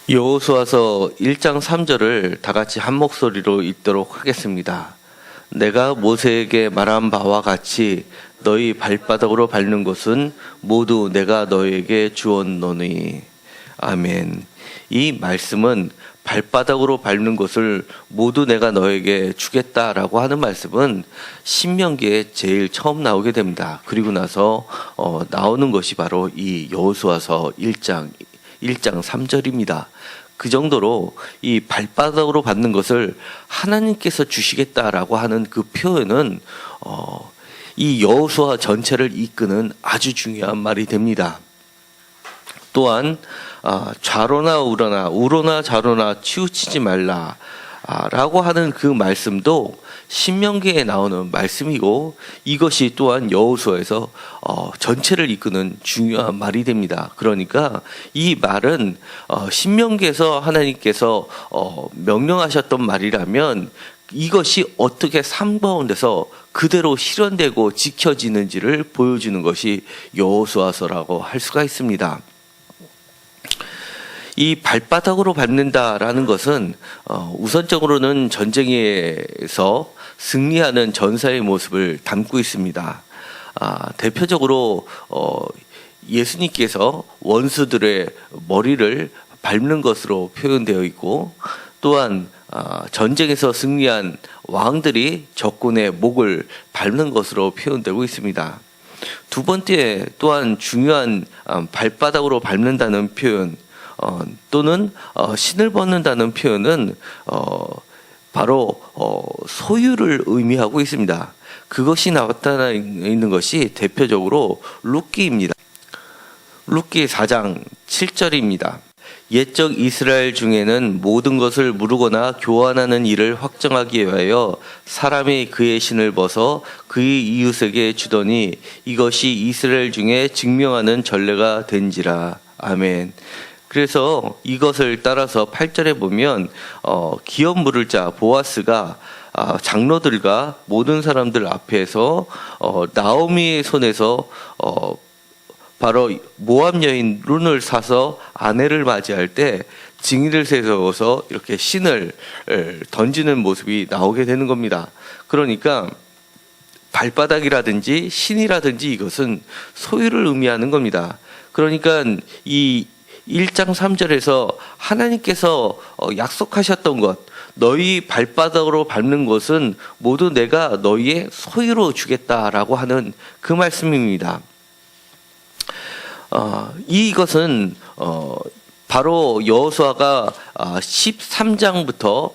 여호수아서 1장 3절을 다 같이 한 목소리로 읽도록 하겠습니다. 내가 모세에게 말한 바와 같이 너희 발바닥으로 밟는 것은 모두 내가 너희에게 주었노니. 아멘. 이 말씀은 발바닥으로 밟는 것을 모두 내가 너에게 주겠다라고 하는 말씀은 신명기에 제일 처음 나오게 됩니다. 그리고 나서 나오는 것이 바로 이 여호수아서 1장 3절입니다. 그 정도로 이 발바닥으로 받는 것을 하나님께서 주시겠다라고 하는 그 표현은 이 여호수아 전체를 이끄는 아주 중요한 말이 됩니다. 또한 좌로나 우로나 좌로나 치우치지 말라 라고 하는 그 말씀도 신명기에 나오는 말씀이고, 이것이 또한 여호수아에서 전체를 이끄는 중요한 말이 됩니다. 그러니까 이 말은 신명기에서 하나님께서 명령하셨던 말이라면 이것이 어떻게 삶 가운데서 그대로 실현되고 지켜지는지를 보여주는 것이 여호수아서라고 할 수가 있습니다. 이 발바닥으로 밟는다라는 것은 우선적으로는 전쟁에서 승리하는 전사의 모습을 담고 있습니다. 대표적으로 예수님께서 원수들의 머리를 밟는 것으로 표현되어 있고, 또한 전쟁에서 승리한 왕들이 적군의 목을 밟는 것으로 표현되고 있습니다. 두 번째 또한 중요한 발바닥으로 밟는다는 표현, 또는 신을 벗는다는 표현은 바로 소유를 의미하고 있습니다. 그것이 나타나 있는 것이 대표적으로 룻기입니다. 룻기 4장 7절입니다. 옛적 이스라엘 중에는 모든 것을 무르거나 교환하는 일을 확정하기 위하여 사람이 그의 신을 벗어 그의 이웃에게 주더니 이것이 이스라엘 중에 증명하는 전례가 된지라. 아멘. 그래서 이것을 따라서 8절에 보면 기업 물을 자 보아스가 장로들과 모든 사람들 앞에서 나오미의 손에서 바로 모압 여인 룬을 사서 아내를 맞이할 때 증인을 세워서 이렇게 신을 던지는 모습이 나오게 되는 겁니다. 그러니까 발바닥이라든지 신이라든지 이것은 소유를 의미하는 겁니다. 그러니까 이 1장 3절에서 하나님께서 약속하셨던 것, 너희 발바닥으로 밟는 것은 모두 내가 너희의 소유로 주겠다라고 하는 그 말씀입니다. 이것은 바로 여호수아가 13장부터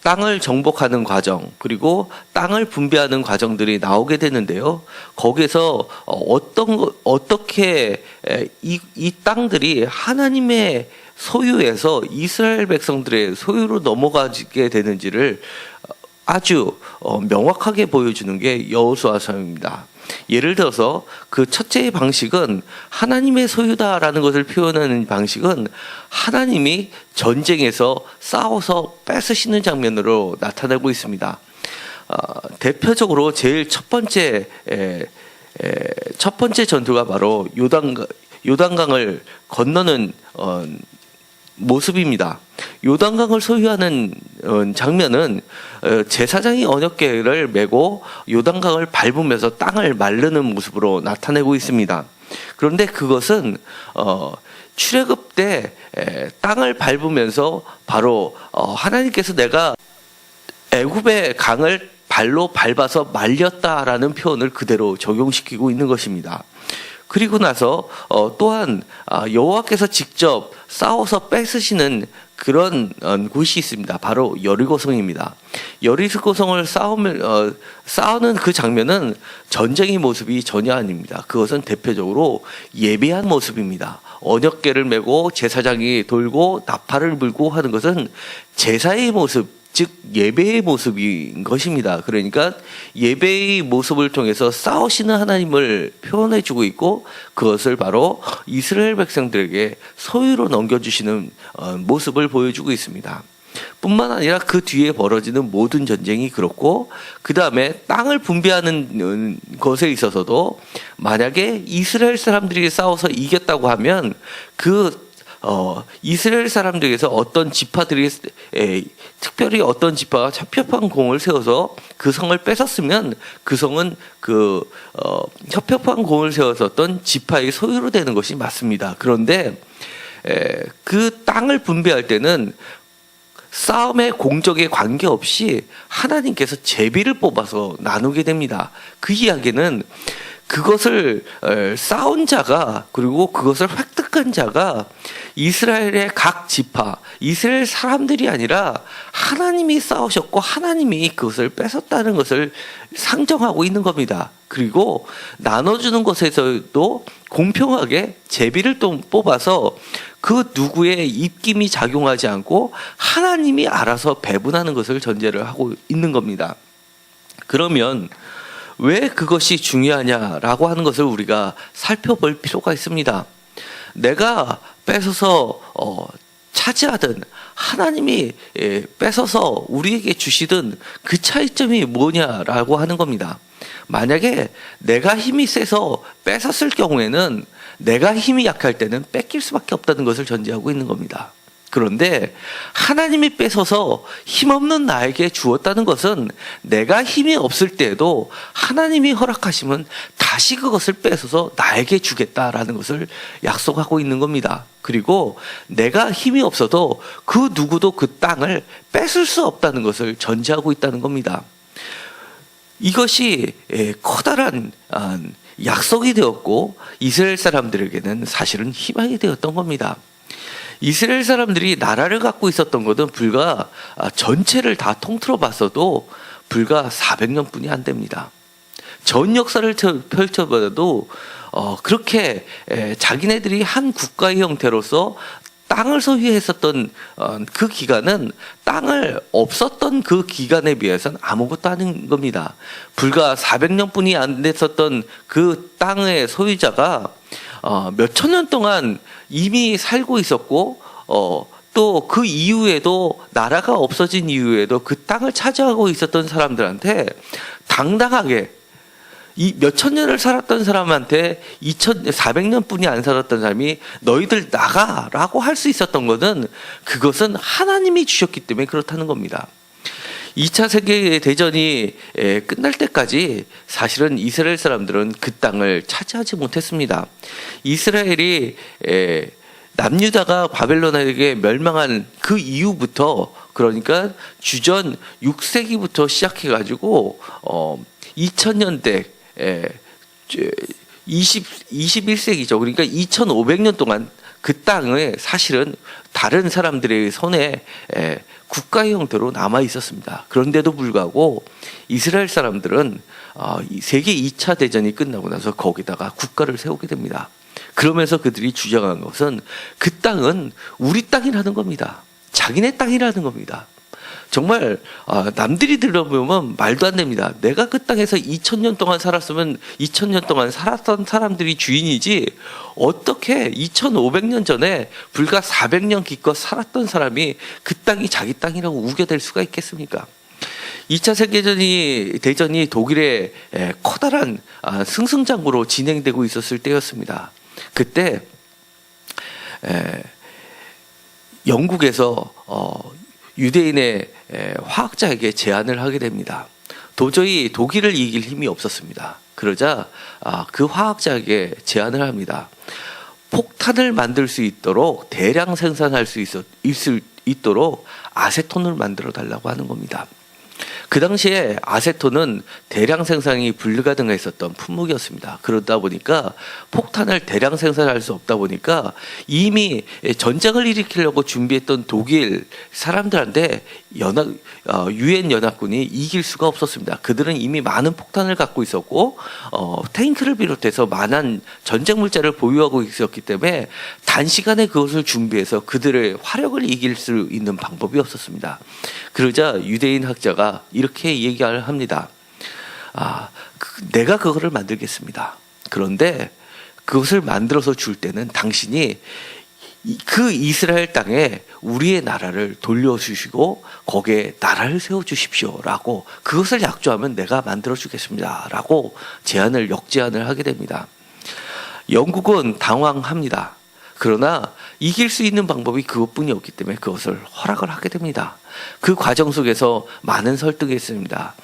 땅을 정복하는 과정, 그리고 땅을 분배하는 과정들이 나오게 되는데요. 거기서 어떻게 이 땅들이 하나님의 소유에서 이스라엘 백성들의 소유로 넘어가게 되는지를 아주 명확하게 보여주는 게 여호수아서입니다. 예를 들어서 그 첫째의 방식은 하나님의 소유다라는 것을 표현하는 방식은 하나님이 전쟁에서 싸워서 뺏으시는 장면으로 나타나고 있습니다. 대표적으로 제일 첫 번째 전투가 바로 요단강을 건너는 모습입니다. 요단강을 소유하는 장면은 제사장이 언약궤를 메고 요단강을 밟으면서 땅을 마르는 모습으로 나타내고 있습니다. 그런데 그것은 출애굽 때 땅을 밟으면서 바로 하나님께서 내가 애굽의 강을 발로 밟아서 말렸다라는 표현을 그대로 적용시키고 있는 것입니다. 그리고 나서 또한 여호와께서 직접 싸워서 뺏으시는 그런 곳이 있습니다. 바로 여리고성입니다. 여리고성을 싸우는 그 장면은 전쟁의 모습이 전혀 아닙니다. 그것은 대표적으로 예배한 모습입니다. 언약궤를 메고 제사장이 돌고 나팔을 불고 하는 것은 제사의 모습, 즉 예배의 모습인 것입니다. 그러니까 예배의 모습을 통해서 싸우시는 하나님을 표현해주고 있고, 그것을 바로 이스라엘 백성들에게 소유로 넘겨주시는 모습을 보여주고 있습니다. 뿐만 아니라 그 뒤에 벌어지는 모든 전쟁이 그렇고, 그 다음에 땅을 분배하는 것에 있어서도 만약에 이스라엘 사람들이 싸워서 이겼다고 하면 그 이스라엘 사람들에게서 어떤 지파들이 특별히 어떤 지파가 협협한 공을 세워서 그 성을 뺏었으면 그 성은 협협한 공을 세웠었던 지파의 소유로 되는 것이 맞습니다. 그런데 그 땅을 분배할 때는 싸움의 공적에 관계없이 하나님께서 제비를 뽑아서 나누게 됩니다. 그 이야기는 그것을 쌓은 자가, 그리고 그것을 획득한 자가 이스라엘의 각 지파, 이스라엘 사람들이 아니라 하나님이 쌓으셨고 하나님이 그것을 뺏었다는 것을 상정하고 있는 겁니다. 그리고 나눠주는 것에서도 공평하게 제비를 또 뽑아서 그 누구의 입김이 작용하지 않고 하나님이 알아서 배분하는 것을 전제를 하고 있는 겁니다. 그러면 왜 그것이 중요하냐라고 하는 것을 우리가 살펴볼 필요가 있습니다. 내가 뺏어서 차지하든 하나님이 뺏어서 우리에게 주시든 그 차이점이 뭐냐라고 하는 겁니다. 만약에 내가 힘이 세서 뺏었을 경우에는 내가 힘이 약할 때는 뺏길 수밖에 없다는 것을 전제하고 있는 겁니다. 그런데 하나님이 뺏어서 힘없는 나에게 주었다는 것은 내가 힘이 없을 때에도 하나님이 허락하시면 다시 그것을 뺏어서 나에게 주겠다라는 것을 약속하고 있는 겁니다. 그리고 내가 힘이 없어도 그 누구도 그 땅을 뺏을 수 없다는 것을 전제하고 있다는 겁니다. 이것이 커다란 약속이 되었고 이스라엘 사람들에게는 사실은 희망이 되었던 겁니다. 이스라엘 사람들이 나라를 갖고 있었던 것은 불과 전체를 다 통틀어 봤어도 불과 400년뿐이 안 됩니다. 전 역사를 펼쳐봐도 그렇게 자기네들이 한 국가의 형태로서 땅을 소유했었던 그 기간은 땅을 없었던 그 기간에 비해서는 아무것도 아닌 겁니다. 불과 400년뿐이 안 됐었던 그 땅의 소유자가 몇천 년 동안 이미 살고 있었고 또 그 이후에도 나라가 없어진 이후에도 그 땅을 차지하고 있었던 사람들한테 당당하게 이 몇천 년을 살았던 사람한테 2400년뿐이 안 살았던 사람이 너희들 나가라고 할 수 있었던 것은 그것은 하나님이 주셨기 때문에 그렇다는 겁니다. 2차 세계대전이 끝날 때까지 사실은 이스라엘 사람들은 그 땅을 차지하지 못했습니다. 이스라엘이 남유다가 바벨론에게 멸망한 그 이후부터, 그러니까 주전 6세기부터 시작해가지고 2000년대 21세기죠. 그러니까 2500년 동안 그 땅에 사실은 다른 사람들의 손에 국가의 형태로 남아 있었습니다. 그런데도 불구하고 이스라엘 사람들은 세계 2차 대전이 끝나고 나서 거기다가 국가를 세우게 됩니다. 그러면서 그들이 주장한 것은 그 땅은 우리 땅이라는 겁니다. 자기네 땅이라는 겁니다. 정말 남들이 들어보면 말도 안 됩니다. 내가 그 땅에서 2000년 동안 살았으면 2000년 동안 살았던 사람들이 주인이지 어떻게 2500년 전에 불과 400년 기껏 살았던 사람이 그 땅이 자기 땅이라고 우겨댈 수가 있겠습니까? 2차 세계대전이 독일의 커다란 승승장구로 진행되고 있었을 때였습니다. 그때 영국에서 유대인의 화학자에게 제안을 하게 됩니다. 도저히 독일을 이길 힘이 없었습니다. 그러자 그 화학자에게 제안을 합니다. 폭탄을 만들 수 있도록 대량 생산할 수 있도록 아세톤을 만들어 달라고 하는 겁니다. 그 당시에 아세톤은 대량 생산이 불가능했었던 품목이었습니다. 그러다 보니까 폭탄을 대량 생산할 수 없다 보니까 이미 전쟁을 일으키려고 준비했던 독일 사람들한테 유엔 연합군이 이길 수가 없었습니다. 그들은 이미 많은 폭탄을 갖고 있었고 탱크를 비롯해서 많은 전쟁 물자를 보유하고 있었기 때문에 단시간에 그것을 준비해서 그들의 화력을 이길 수 있는 방법이 없었습니다. 그러자 유대인 학자가 이렇게 얘기를 합니다. 내가 그거를 만들겠습니다. 그런데 그것을 만들어서 줄 때는 당신이 그 이스라엘 땅에 우리의 나라를 돌려주시고 거기에 나라를 세워주십시오라고 그것을 약조하면 내가 만들어주겠습니다라고 역제안을 하게 됩니다. 영국은 당황합니다. 그러나 이길 수 있는 방법이 그것뿐이 없기 때문에 그것을 허락을 하게 됩니다. 그 과정 속에서 많은 설득이 있습니다.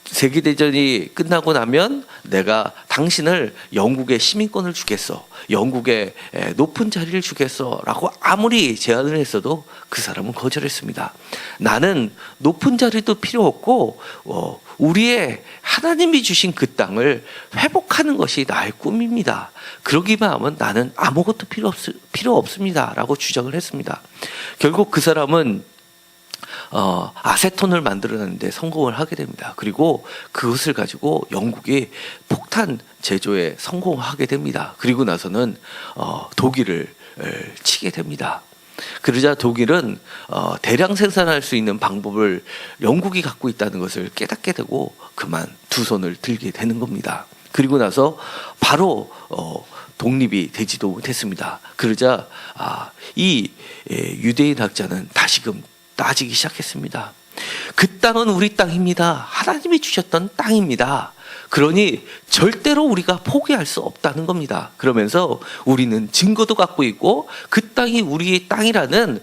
세계대전이 끝나고 나면 내가 당신을 영국의 시민권을 주겠어, 영국의 높은 자리를 주겠어 라고 아무리 제안을 했어도 그 사람은 거절했습니다. 나는 높은 자리도 필요 없고 우리의 하나님이 주신 그 땅을 회복하는 것이 나의 꿈입니다. 그러기만 하면 나는 아무것도 필요 없습니다 라고 주장을 했습니다. 결국 그 사람은 아세톤을 만들어내는데 성공을 하게 됩니다. 그리고 그것을 가지고 영국이 폭탄 제조에 성공하게 됩니다. 그리고 나서는 독일을 치게 됩니다. 그러자 독일은 대량 생산할 수 있는 방법을 영국이 갖고 있다는 것을 깨닫게 되고 그만 두 손을 들게 되는 겁니다. 그리고 나서 바로 독립이 되지도 못했습니다. 그러자 이 유대인 학자는 다시금 따지기 시작했습니다. 그 땅은 우리 땅입니다. 하나님이 주셨던 땅입니다. 그러니 절대로 우리가 포기할 수 없다는 겁니다. 그러면서 우리는 증거도 갖고 있고 그 땅이 우리의 땅이라는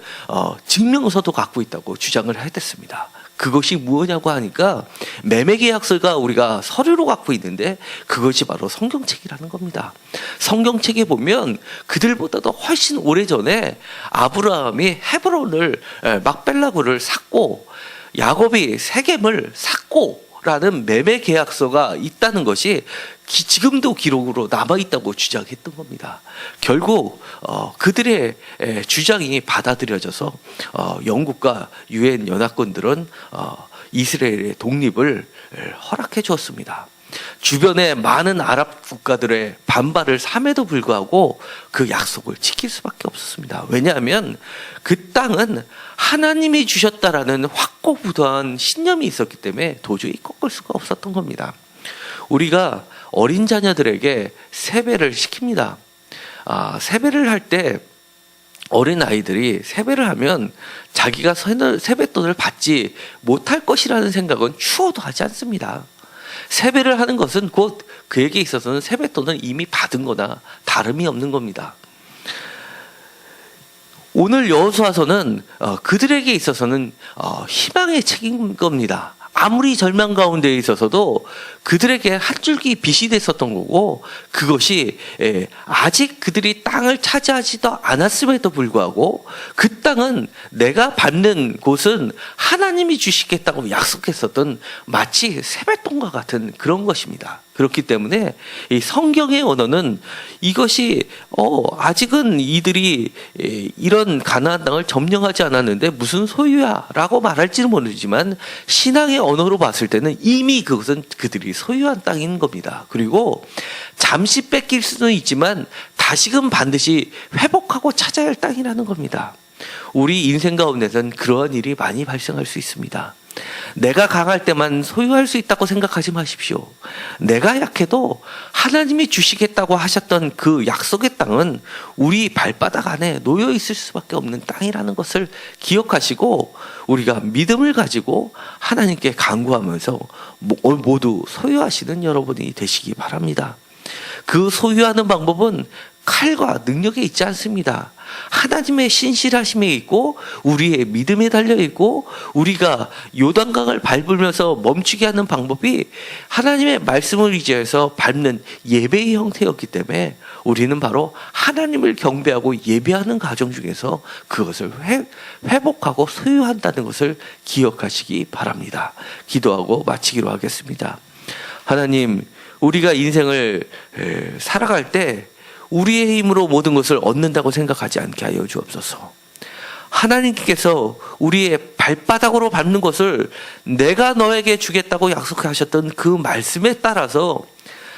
증명서도 갖고 있다고 주장을 해댔습니다. 그것이 무엇이냐고 하니까 매매계약서가 우리가 서류로 갖고 있는데 그것이 바로 성경책이라는 겁니다. 성경책에 보면 그들보다도 훨씬 오래전에 아브라함이 헤브론을 막벨라구를 샀고 야곱이 세겜을 샀고 라는 매매 계약서가 있다는 것이 지금도 기록으로 남아있다고 주장했던 겁니다. 결국 그들의 주장이 받아들여져서 영국과 유엔 연합군들은 이스라엘의 독립을 허락해 주었습니다. 주변의 많은 아랍 국가들의 반발을 삼에도 불구하고 그 약속을 지킬 수밖에 없었습니다. 왜냐하면 그 땅은 하나님이 주셨다라는 확고부도한 신념이 있었기 때문에 도저히 꺾을 수가 없었던 겁니다. 우리가 어린 자녀들에게 세배를 시킵니다. 세배를 할 때 어린 아이들이 세배를 하면 자기가 세뱃돈을 받지 못할 것이라는 생각은 추호도 하지 않습니다. 세배를 하는 것은 곧 그에게 있어서는 세뱃돈을 이미 받은 거나 다름이 없는 겁니다. 오늘 여호수아서는 그들에게 있어서는 희망의 책인 겁니다. 아무리 절망 가운데 있어서도 그들에게 한 줄기 빛이 됐었던 거고 그것이 아직 그들이 땅을 차지하지도 않았음에도 불구하고 그 땅은 내가 받는 곳은 하나님이 주시겠다고 약속했었던 마치 세뱃돈과 같은 그런 것입니다. 그렇기 때문에 이 성경의 언어는 이것이 아직은 이들이 이런 가나안 땅을 점령하지 않았는데 무슨 소유야 라고 말할지는 모르지만 신앙의 언어로 봤을 때는 이미 그것은 그들이 소유한 땅인 겁니다. 그리고 잠시 뺏길 수는 있지만 다시금 반드시 회복하고 찾아야 할 땅이라는 겁니다. 우리 인생 가운데서는 그러한 일이 많이 발생할 수 있습니다. 내가 강할 때만 소유할 수 있다고 생각하지 마십시오. 내가 약해도 하나님이 주시겠다고 하셨던 그 약속의 땅은 우리 발바닥 안에 놓여 있을 수밖에 없는 땅이라는 것을 기억하시고 우리가 믿음을 가지고 하나님께 간구하면서 모두 소유하시는 여러분이 되시기 바랍니다. 그 소유하는 방법은 칼과 능력에 있지 않습니다. 하나님의 신실하심에 있고 우리의 믿음에 달려있고 우리가 요단강을 밟으면서 멈추게 하는 방법이 하나님의 말씀을 의지해서 밟는 예배의 형태였기 때문에 우리는 바로 하나님을 경배하고 예배하는 과정 중에서 그것을 회복하고 소유한다는 것을 기억하시기 바랍니다. 기도하고 마치기로 하겠습니다. 하나님, 우리가 인생을 살아갈 때 우리의 힘으로 모든 것을 얻는다고 생각하지 않게 하여 주옵소서. 하나님께서 우리의 발바닥으로 밟는 것을 내가 너에게 주겠다고 약속하셨던 그 말씀에 따라서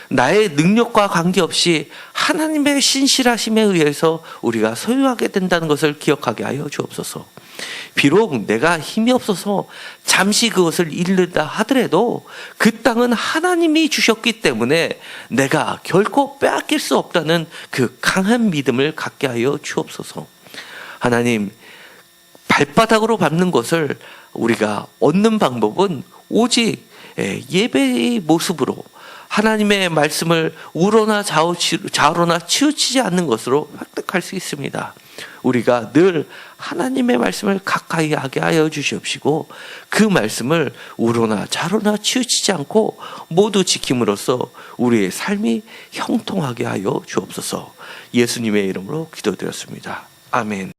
나의 능력과 관계없이 하나님의 신실하심에 의해서 우리가 소유하게 된다는 것을 기억하게 하여 주옵소서. 비록 내가 힘이 없어서 잠시 그것을 잃는다 하더라도 그 땅은 하나님이 주셨기 때문에 내가 결코 빼앗길 수 없다는 그 강한 믿음을 갖게 하여 주옵소서. 하나님, 발바닥으로 밟는 것을 우리가 얻는 방법은 오직 예배의 모습으로 하나님의 말씀을 우로나 좌우로나 치우치지 않는 것으로 획득할 수 있습니다. 우리가 늘 하나님의 말씀을 가까이 하게 하여 주시옵시고 그 말씀을 우로나 좌로나 치우치지 않고 모두 지킴으로써 우리의 삶이 형통하게 하여 주옵소서. 예수님의 이름으로 기도드렸습니다. 아멘.